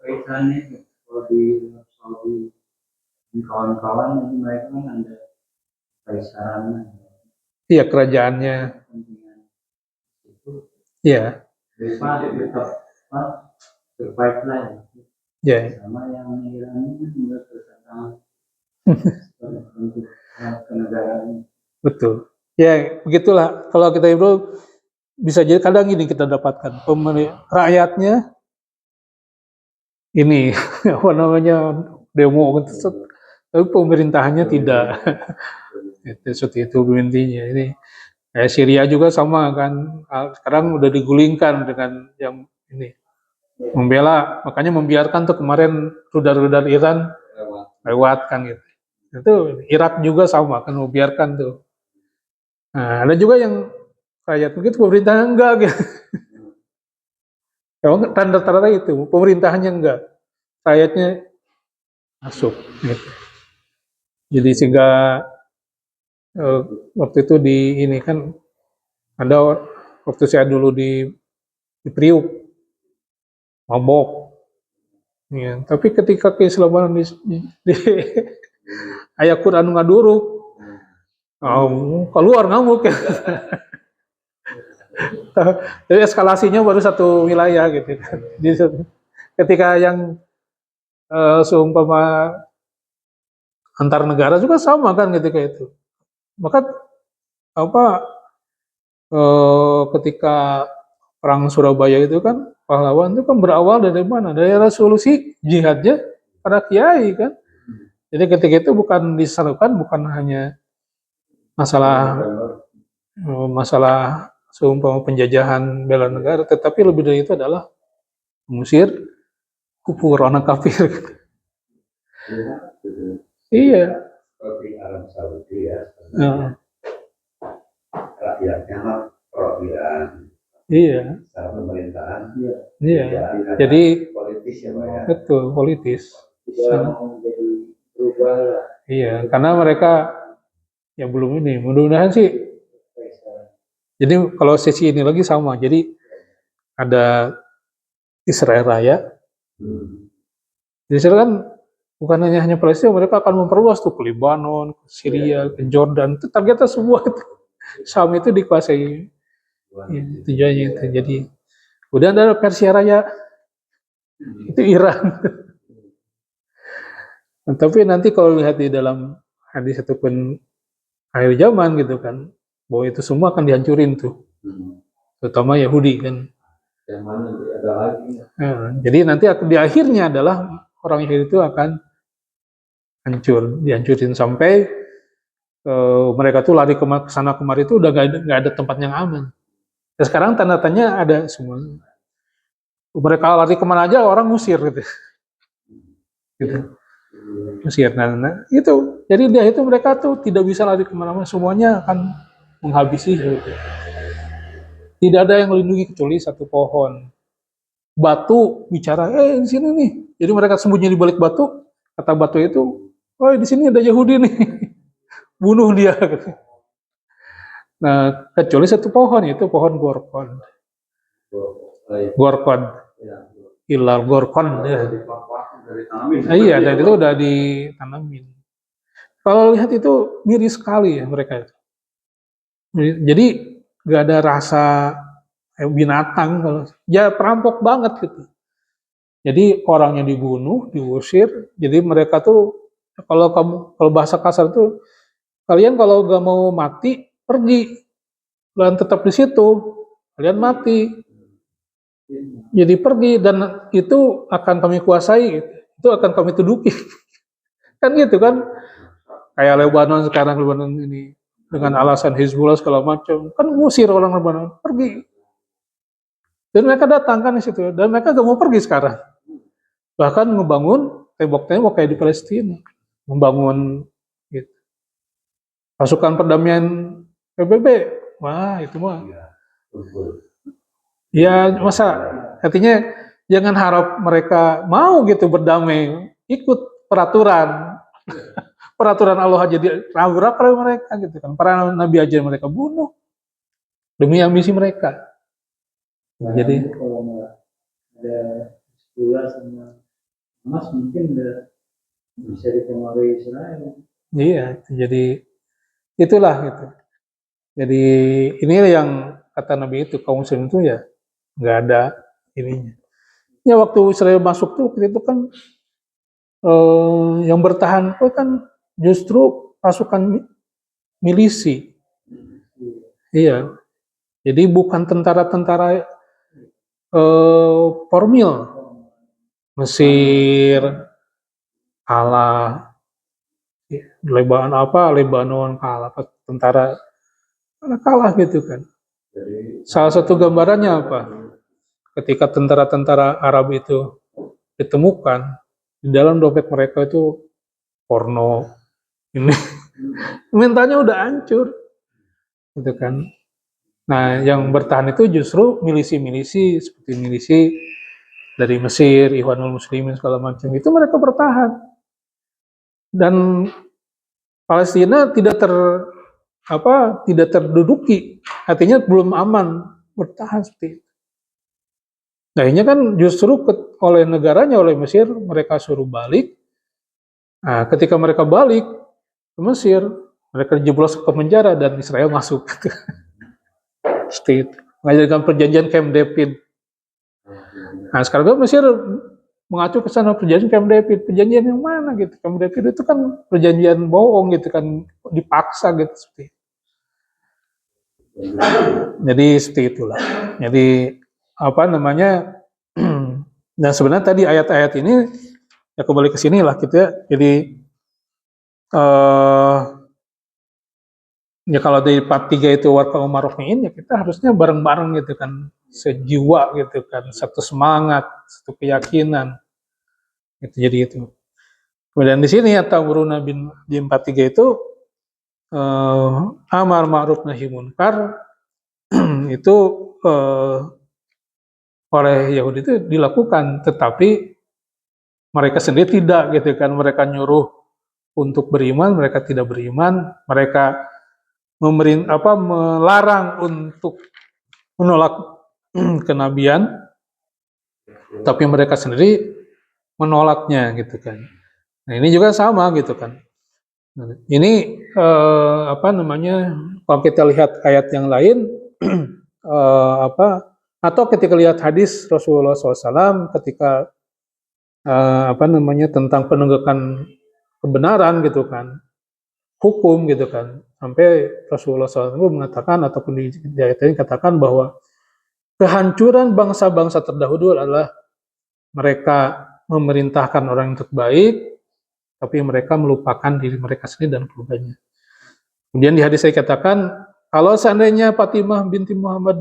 Speaker 3: kaitannya kalau di Saudi di kawan-kawan itu mereka kan ada kaisarannya,
Speaker 1: Iya, kerajaannya.
Speaker 3: kepentingan itu
Speaker 1: Iya,
Speaker 3: apa tetap apa survive lah ya.
Speaker 1: iya.
Speaker 3: Sama yang Iran ini kan juga terkenal untuk kenegaraan.
Speaker 1: Betul. Ya, begitulah. Kalau kita itu bisa jadi kadang gini kita dapatkan rakyatnya ini apa namanya demo gitu, tapi pemerintahannya tidak. Itu seperti itu intinya. Ini kayak Syria juga sama kan. Sekarang udah digulingkan dengan yang ini membela, makanya membiarkan tuh kemarin rudal-rudal Iran lewat kan gitu. Itu Irak juga sama kan membiarkan tuh. Nah, ada juga yang rakyat begitu pemerintahnya enggak gitu. Ya, tanda-tanda itu pemerintahannya enggak, rakyatnya masuk gitu. Jadi sehingga eh, waktu itu di ini kan ada waktu saya dulu di Priuk mabok. Ya, tapi ketika keislaman di ayat Quran ngaduruk, keluar ngamuk ya. Jadi eskalasinya baru satu wilayah gitu. Jadi ketika yang seumpama antar negara juga sama kan ketika itu. Maka apa ketika perang Surabaya itu kan pahlawan itu kan berawal dari mana? Dari resolusi jihadnya para kiai kan. Jadi ketika itu bukan diserukan bukan hanya masalah masalah seumpama penjajahan bela negara, tetapi lebih dari itu adalah mengusir kufur orang kafir. Iya.
Speaker 4: Seperti Arab Saudi ya,
Speaker 1: Heeh.
Speaker 4: rakyatnya pro Iran,
Speaker 1: Iya.
Speaker 4: secara pemerintahan
Speaker 1: Iya.
Speaker 4: ya,
Speaker 1: Jadi
Speaker 4: politis ya Pak ya.
Speaker 1: betul politis.
Speaker 3: Tidak mau jadi berubah lah.
Speaker 1: Iya, karena mereka ya belum ini. Mudah-mudahan sih. Jadi kalau sesi ini lagi sama. Jadi ada Israel Raya. Di Israel kan bukan hanya Palestina, mereka akan memperluas tuh ke Lebanon, ke Syria, ke Jordan. Itu targetnya semua itu. Sam itu dikuasai. Ya, tujuannya itu. Jadi udah ada Persia Raya. Itu Iran. Nah, tapi nanti kalau lihat di dalam hadis ataupun akhir zaman gitu kan, bahwa itu semua akan dihancurin tuh. Terutama Yahudi kan.
Speaker 2: Yang mana ada lagi?
Speaker 1: Nah, jadi nanti di akhirnya adalah orang Yahudi itu akan hancur, dihancurin sampai mereka tuh lari ke sana kemari itu udah nggak ada tempat yang aman. Dan sekarang tanda tanya ada semua. Mereka lari kemana aja orang ngusir gitu. Gitu. Mesir. Nah, itu. Jadi dia itu mereka tuh tidak bisa lari kemana-mana, semuanya akan menghabisi. Gitu. Tidak ada yang melindungi kecuali satu pohon. Batu bicara, di sini nih. Jadi mereka sembunyi di balik batu. Kata batu itu, oh di sini ada Yahudi nih, bunuh dia. Gitu. Nah, kecuali satu pohon itu pohon gorkon. Gorkon. Ilal gorkon. Ya. Iya, dan itu udah ditanamin. Kalau lihat itu miris sekali ya mereka itu. Jadi nggak ada rasa binatang, kalau ya perampok banget gitu. Jadi orangnya dibunuh, diusir. Jadi mereka tuh kalau bahasa kasar tuh kalian kalau nggak mau mati pergi, dan tetap di situ kalian mati. Jadi pergi dan itu akan kami kuasai, gitu. Itu akan kami duduki. Kan gitu kan? Kayak Lebanon sekarang, Lebanon ini dengan alasan Hizbullah segala macam, kan ngusir orang Lebanon, pergi. Dan mereka datang kan di situ, dan mereka gak mau pergi sekarang. Bahkan membangun tembok-tembok kayak di Palestina, membangun gitu. Pasukan perdamaian PBB, wah itu mah. Ya masa, artinya jangan harap mereka mau gitu berdamai, ikut peraturan. Peraturan Allah aja ditabrak oleh mereka gitu kan. Para nabi aja mereka bunuh demi ambisi mereka.
Speaker 3: Nah,
Speaker 1: Jadi
Speaker 3: kalau nggak ada sekolah sama Mas mungkin udah bisa dipengaruhi Israel.
Speaker 1: Iya, jadi itulah gitu. Jadi ini yang kata Nabi itu kaum muslim itu ya nggak ada ininya. Ya waktu Israel masuk tuh waktu itu kan yang bertahan itu kan justru pasukan milisi. Iya, jadi bukan tentara-tentara formil. Mesir kalah, Lebanon kalah, tentara kalah gitu kan.
Speaker 2: Jadi
Speaker 1: Salah satu gambarannya apa? Ketika tentara-tentara Arab itu ditemukan, di dalam dompet mereka itu porno, ini mentalnya udah hancur, gitu kan. Nah, yang bertahan itu justru milisi-milisi seperti milisi dari Mesir, Ikhwanul Muslimin segala macam itu mereka bertahan. Dan Palestina tidak terduduki, artinya belum aman, bertahan seperti itu. Nah, ini kan justru oleh negaranya, oleh Mesir, mereka suruh balik. Nah, ketika mereka balik ke Mesir, mereka jeblos ke penjara dan Israel masuk. Seperti itu. Mengajarkan perjanjian Camp David. Nah, sekarang kan Mesir mengacu ke sana perjanjian Camp David. Perjanjian yang mana gitu? Camp David itu kan perjanjian bohong gitu kan, dipaksa gitu seperti itu. Jadi seperti itulah. Jadi apa namanya? Dan sebenarnya tadi ayat-ayat ini ya kembali ke sini lah gitu ya. Jadi ya kalau di part 3 itu warga umarofiin ya kita harusnya bareng-bareng gitu kan, sejiwa gitu kan, satu semangat, satu keyakinan. Gitu, jadi itu. Kemudian di sini atau Bruna bin di 43 itu amar ma'ruf nahi munkar itu oleh Yahudi itu dilakukan, tetapi mereka sendiri tidak gitu kan, mereka nyuruh untuk beriman, mereka tidak beriman, mereka melarang untuk menolak kenabian, tapi mereka sendiri menolaknya gitu kan. Nah ini juga sama gitu kan. Ini kalau kita lihat ayat yang lain atau ketika lihat hadis Rasulullah SAW ketika tentang penegakan kebenaran gitu kan, hukum gitu kan, sampai Rasulullah SAW mengatakan ataupun di ayat ini katakan bahwa kehancuran bangsa-bangsa terdahulu adalah mereka memerintahkan orang yang terbaik, tapi mereka melupakan diri mereka sendiri dan keluarganya. Kemudian di hadis saya katakan, kalau seandainya Fatimah binti Muhammad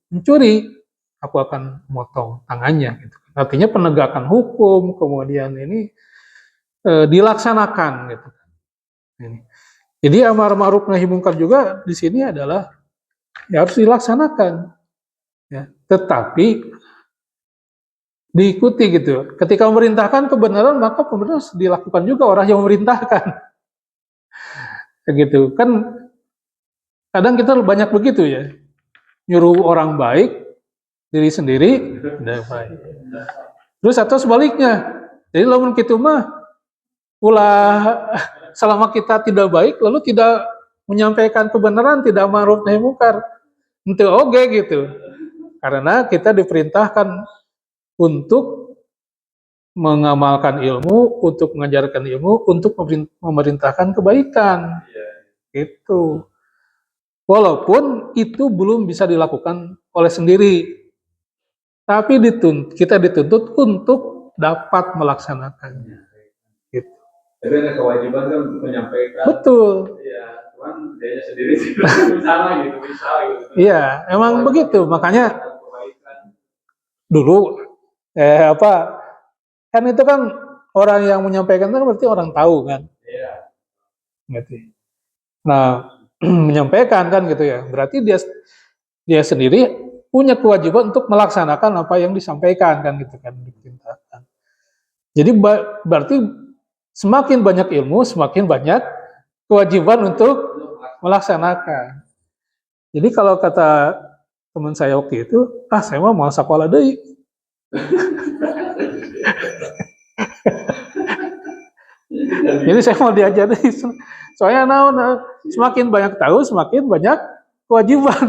Speaker 1: mencuri, aku akan memotong tangannya. Gitu. Artinya penegakan hukum, kemudian ini dilaksanakan. Gitu. Ini. Jadi amar ma'ruf nahi munkar juga di sini adalah ya harus dilaksanakan. Ya. Tetapi diikuti gitu. Ketika memerintahkan kebenaran, maka kebenaran harus dilakukan juga orang yang memerintahkan. Gitu kan, kadang kita banyak begitu ya, nyuruh orang baik, diri sendiri tidak baik. Terus atau sebaliknya, jadi lamun kita mah ulah selama kita tidak baik, lalu tidak menyampaikan kebenaran, tidak ma'ruf nahi munkar, itu oke gitu. Karena kita diperintahkan untuk mengamalkan ilmu, untuk mengajarkan ilmu, untuk memerintahkan kebaikan. Itu. Walaupun itu belum bisa dilakukan oleh sendiri. Tapi kita dituntut untuk dapat melaksanakannya. Gitu.
Speaker 2: Tapi ada kewajiban kan untuk menyampaikan.
Speaker 1: Betul.
Speaker 2: Iya, cuman dia sendiri bisa gitu.
Speaker 1: Iya, emang begitu. Makanya dulu kan itu kan orang yang menyampaikan itu berarti orang tahu kan.
Speaker 2: Iya.
Speaker 1: Gitu. Nah, menyampaikan kan gitu ya. Berarti dia sendiri punya kewajiban untuk melaksanakan apa yang disampaikan kan gitu kan, diperintahkan. Jadi berarti semakin banyak ilmu, semakin banyak kewajiban untuk melaksanakan. Jadi kalau kata teman saya waktu itu, saya mau sekolah deui. Jadi saya mau diajari, soalnya semakin banyak tahu, semakin banyak kewajiban.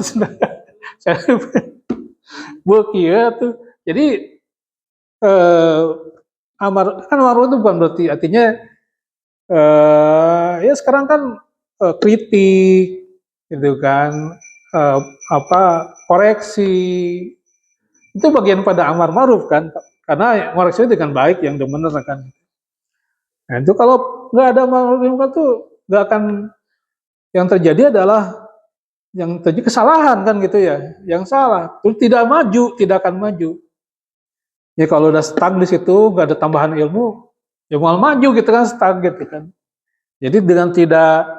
Speaker 1: Saya ya tuh. Jadi amar ma'ruf itu bukan berarti artinya ya sekarang kan kritik gitu kan, koreksi itu bagian pada amar ma'ruf kan, karena koreksi dengan baik yang benar kan. Nah itu kalau nggak ada amar ma'ruf itu nggak akan, yang terjadi adalah yang terjadi kesalahan kan gitu ya, yang salah terus tidak akan maju. Ya kalau udah stuck di situ, nggak ada tambahan ilmu, ya mau maju gitu kan, stuck gitu kan. Jadi dengan tidak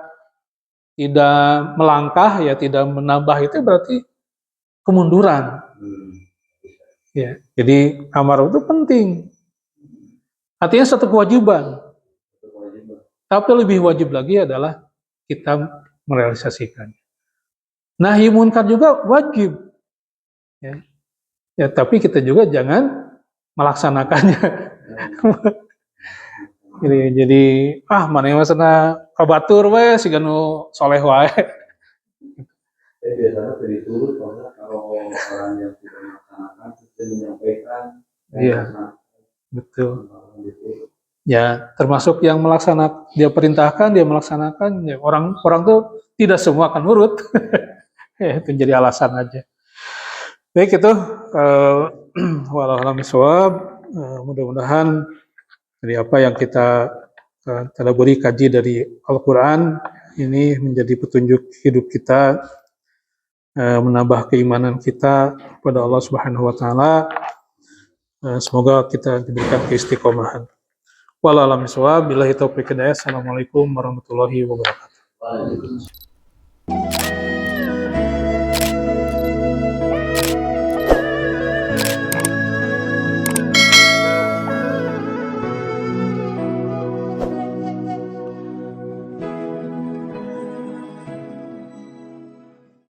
Speaker 1: melangkah, ya tidak menambah, itu berarti kemunduran. Ya, jadi amar itu penting. Artinya satu kewajiban. Tapi lebih wajib lagi adalah kita merealisasikan. Nahi munkar juga wajib. Ya, tapi kita juga jangan melaksanakannya. Jadi mana yang masana kabatur we si ganu soleh wae.
Speaker 2: Biasanya dari turut kalau orang yang tidak melaksanakan sudah menyampaikan.
Speaker 1: Iya, betul. Ya, termasuk yang melaksanakan, dia perintahkan, dia melaksanakan. Ya, orang tuh tidak semua akan nurut. Ya, itu jadi alasan aja. Baik itu, walau alam bisawab. Mudah-mudahan dari apa yang kita tadabburi kaji dari Al-Quran ini menjadi petunjuk hidup kita, menambah keimanan kita kepada Allah Subhanahu wa Ta'ala. Semoga kita diberikan keistiqomahan. Walau alam bisawab. Billahi taufiq hidayah. Assalamualaikum warahmatullahi wabarakatuh.